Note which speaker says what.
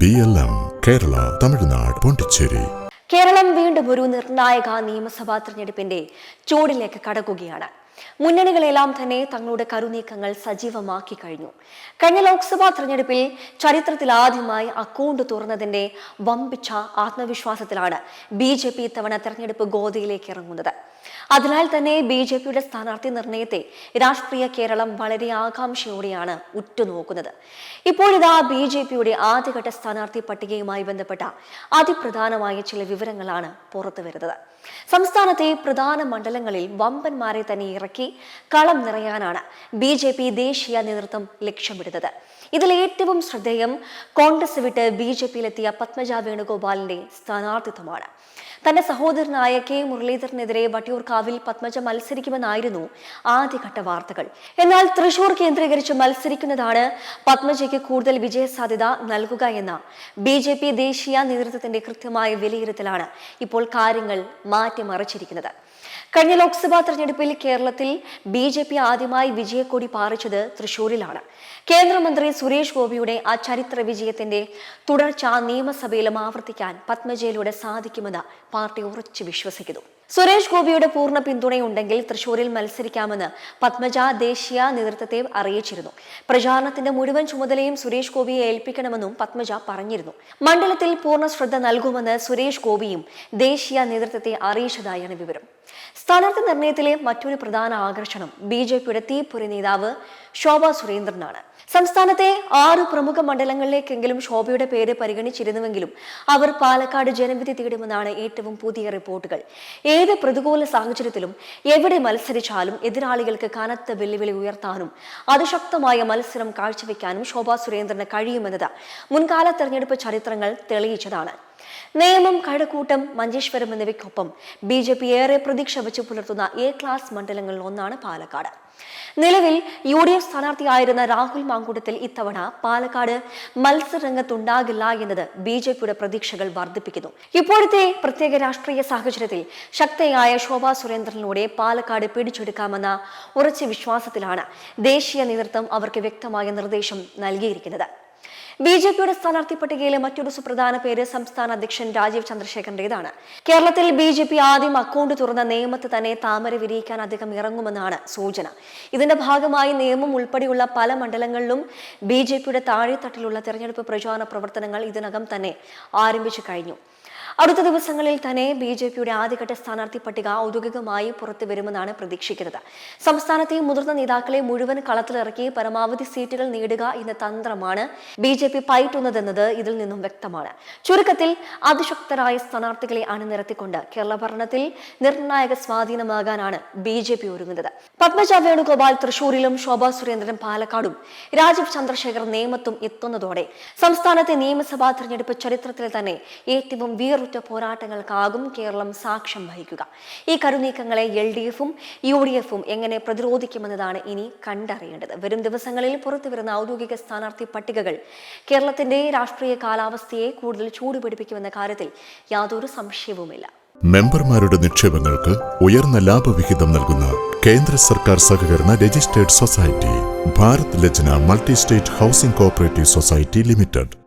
Speaker 1: BLM Kerala Tamil Nadu Pondicherry.
Speaker 2: Keralam വീണ്ടും ഒരു നിർണായക നിയമസഭാ തെരഞ്ഞെടുപ്പിന്റെ ചൂടിലേക്ക് കടക്കുകയാണ്. മുന്നണികളെല്ലാം തന്നെ തങ്ങളുടെ കരുനീക്കങ്ങൾ സജീവമാക്കി കഴിഞ്ഞു. കഴിഞ്ഞ ലോക്സഭാ തെരഞ്ഞെടുപ്പിൽ ചരിത്രത്തിൽ ആദ്യമായി അക്കൗണ്ട് തുറന്നതിന്റെ വമ്പിച്ച ആത്മവിശ്വാസത്തിലാണ് BJP ഇത്തവണ തെരഞ്ഞെടുപ്പ് ഗോതയിലേക്ക് ഇറങ്ങുന്നത്. അതിനാൽ തന്നെ BJPയുടെ സ്ഥാനാർത്ഥി നിർണയത്തെ രാഷ്ട്രീയ കേരളം വളരെ ആകാംക്ഷയോടെയാണ് ഉറ്റുനോക്കുന്നത്. ഇപ്പോഴിതാ BJPയുടെ ആദ്യഘട്ട സ്ഥാനാർത്ഥി പട്ടികയുമായി ബന്ധപ്പെട്ട അതിപ്രധാനമായ ചില വിവരങ്ങളാണ് പുറത്തു വരുന്നത്. സംസ്ഥാനത്തെ പ്രധാന മണ്ഡലങ്ങളിൽ വമ്പന്മാരെ തന്നെ ഇറക്കി കളം നിറയാനാണ് BJP ദേശീയ നേതൃത്വം ലക്ഷ്യമിടുന്നത്. ഇതിൽ ഏറ്റവും ശ്രദ്ധേയം കോൺഗ്രസ് വിട്ട് BJPയിലെത്തിയ പത്മജ വേണുഗോപാലിന്റെ സ്ഥാനാർത്ഥിത്വമാണ്. തന്റെ സഹോദരനായ K മുരളീധരനെതിരെ വട്ടിയൂർക്കാവിൽ പത്മജ മത്സരിക്കുമെന്നായിരുന്നു ആദ്യഘട്ട വാർത്തകൾ. എന്നാൽ തൃശൂർ കേന്ദ്രീകരിച്ച് മത്സരിക്കുന്നതാണ് പത്മജയ്ക്ക് കൂടുതൽ വിജയസാധ്യത നൽകുക എന്ന BJP ദേശീയ നേതൃത്വത്തിന്റെ കൃത്യമായ വിലയിരുത്തലാണ് ഇപ്പോൾ കാര്യങ്ങൾ മാറ്റിമറിച്ചിരിക്കുന്നത്. കഴിഞ്ഞ ലോക്സഭാ തെരഞ്ഞെടുപ്പിൽ കേരളത്തിൽ BJP ആദ്യമായി വിജയക്കൊടി പാറിച്ചത് തൃശൂരിലാണ്. കേന്ദ്രമന്ത്രി സുരേഷ് ഗോപിയുടെ ആ ചരിത്ര വിജയത്തിന്റെ തുടർച്ച നിയമസഭയിലും ആവർത്തിക്കാൻ പത്മജയിലൂടെ സാധിക്കുമെന്ന് പാർട്ടി ഉറച്ചു വിശ്വസിക്കുന്നു. സുരേഷ് ഗോപിയുടെ പൂർണ്ണ പിന്തുണയുണ്ടെങ്കിൽ തൃശൂരിൽ മത്സരിക്കാമെന്ന് പത്മജ ദേശീയ നേതൃത്വത്തെ അറിയിച്ചിരുന്നു. പ്രചാരണത്തിന്റെ മുഴുവൻ ചുമതലയും സുരേഷ് ഗോപിയെ ഏൽപ്പിക്കണമെന്നും പത്മജ പറഞ്ഞിരുന്നു. മണ്ഡലത്തിൽ പൂർണ്ണ ശ്രദ്ധ നൽകുമെന്ന് സുരേഷ് ഗോപിയും ദേശീയ നേതൃത്വത്തെ അറിയിച്ചതായാണ് വിവരം. സ്ഥാനാർത്ഥി നിർണയത്തിലെ മറ്റൊരു പ്രധാന ആകർഷണം BJPയുടെ തീപ്പൊരി നേതാവ് ശോഭാ സുരേന്ദ്രനാണ്. സംസ്ഥാനത്തെ 6 പ്രമുഖ മണ്ഡലങ്ങളിലേക്കെങ്കിലും ശോഭയുടെ പേര് പരിഗണിച്ചിരുന്നുവെങ്കിലും അവർ പാലക്കാട് ജനവിധി തേടുമെന്നാണ് ഏറ്റവും പുതിയ റിപ്പോർട്ടുകൾ. ഏത് പ്രതികൂല സാഹചര്യത്തിലും എവിടെ മത്സരിച്ചാലും എതിരാളികൾക്ക് കനത്ത വെല്ലുവിളി ഉയർത്താനും അതിശക്തമായ മത്സരം കാഴ്ചവെക്കാനും ശോഭാ സുരേന്ദ്രന് കഴിയുമെന്നത് മുൻകാല തെരഞ്ഞെടുപ്പ് ചരിത്രങ്ങൾ തെളിയിച്ചതാണ്. നേമം, കഴക്കൂട്ടം, മഞ്ചേശ്വരം എന്നിവയ്ക്കൊപ്പം BJP ഏറെ പ്രതീക്ഷ വെച്ച് പുലർത്തുന്ന A ക്ലാസ് മണ്ഡലങ്ങളിൽ ഒന്നാണ് പാലക്കാട്. നിലവിൽ UDF സ്ഥാനാർത്ഥിയായിരുന്ന രാഹുൽ മാങ്കൂട്ടത്തിൽ ഇത്തവണ പാലക്കാട് മത്സരരംഗത്തുണ്ടാകില്ല എന്നത് BJPയുടെ പ്രതീക്ഷകൾ വർദ്ധിപ്പിക്കുന്നു. ഇപ്പോഴത്തെ പ്രത്യേക രാഷ്ട്രീയ സാഹചര്യത്തിൽ ശക്തയായ ശോഭാ സുരേന്ദ്രനിലൂടെ പാലക്കാട് പിടിച്ചെടുക്കാമെന്ന ഉറച്ച വിശ്വാസത്തിലാണ് ദേശീയ നേതൃത്വം അവർക്ക് വ്യക്തമായ നിർദ്ദേശം നൽകിയിരിക്കുന്നത്. BJPയുടെ സ്ഥാനാർത്ഥി പട്ടികയിലെ മറ്റൊരു സുപ്രധാന പേര് സംസ്ഥാന അധ്യക്ഷൻ രാജീവ് ചന്ദ്രശേഖറിന്റേതാണ്. കേരളത്തിൽ BJP ആദ്യം അക്കൗണ്ട് തുറന്ന നേമത്ത് തന്നെ താമര വിരിയിക്കാൻ അദ്ദേഹം ഇറങ്ങുമെന്നാണ് സൂചന. ഇതിന്റെ ഭാഗമായി നേമം ഉൾപ്പെടെയുള്ള പല മണ്ഡലങ്ങളിലും BJPയുടെ താഴെത്തട്ടിലുള്ള തെരഞ്ഞെടുപ്പ് പ്രചാരണ പ്രവർത്തനങ്ങൾ ഇതിനകം തന്നെ ആരംഭിച്ചു കഴിഞ്ഞു. അടുത്ത ദിവസങ്ങളിൽ തന്നെ BJPയുടെ ആദ്യഘട്ട സ്ഥാനാർത്ഥി പട്ടിക ഔദ്യോഗികമായി പുറത്തു വരുമെന്നാണ് പ്രതീക്ഷിക്കുന്നത്. സംസ്ഥാനത്തെ മുതിർന്ന നേതാക്കളെ മുഴുവൻ കളത്തിലിറക്കി പരമാവധി സീറ്റുകൾ നേടുക എന്ന തന്ത്രമാണ് BJP പയറ്റുന്നതെന്നത് ഇതിൽ നിന്നും വ്യക്തമാണ്. ചുരുക്കത്തിൽ അതിശക്തരായ സ്ഥാനാർത്ഥികളെ അണിനിരത്തിക്കൊണ്ട് കേരള ഭരണത്തിൽ നിർണായക സ്വാധീനമാകാനാണ് BJP ഒരുങ്ങുന്നത്. പത്മജ വേണുഗോപാൽ തൃശൂരിലും ശോഭാ സുരേന്ദ്രൻ പാലക്കാടും രാജീവ് ചന്ദ്രശേഖർ നേമത്തും എത്തുന്നതോടെ സംസ്ഥാനത്തെ നിയമസഭാ തെരഞ്ഞെടുപ്പ് ചരിത്രത്തിൽ തന്നെ ഏറ്റവും ഉറ്റ പോരാട്ടങ്ങൾക്കാകും കേരളം സാക്ഷ്യം വഹിക്കുക. ഈ കരുനീക്കങ്ങളെ LDFും UDFും എങ്ങനെ പ്രതിരോധിക്കുമെന്നതാണ് ഇനി കണ്ടറിയേണ്ടത്. വരും ദിവസങ്ങളിൽ പുറത്തുവരുന്ന ഔദ്യോഗിക സ്ഥാനാർത്ഥി പട്ടികകൾ കേരളത്തിന്റെ രാഷ്ട്രീയ കാലാവസ്ഥയെ കൂടുതൽ ചൂടുപിടിപ്പിക്കുമെന്ന കാര്യത്തിൽ യാതൊരു സംശയവുമില്ല.
Speaker 1: മെമ്പർമാരുടെ നിക്ഷേപങ്ങൾക്ക് ഉയർന്ന ലാഭവിഹിതം നൽകുന്ന കേന്ദ്ര സർക്കാർ സഹകരണ registered society Bharat Lajna multi state housing cooperative society limited.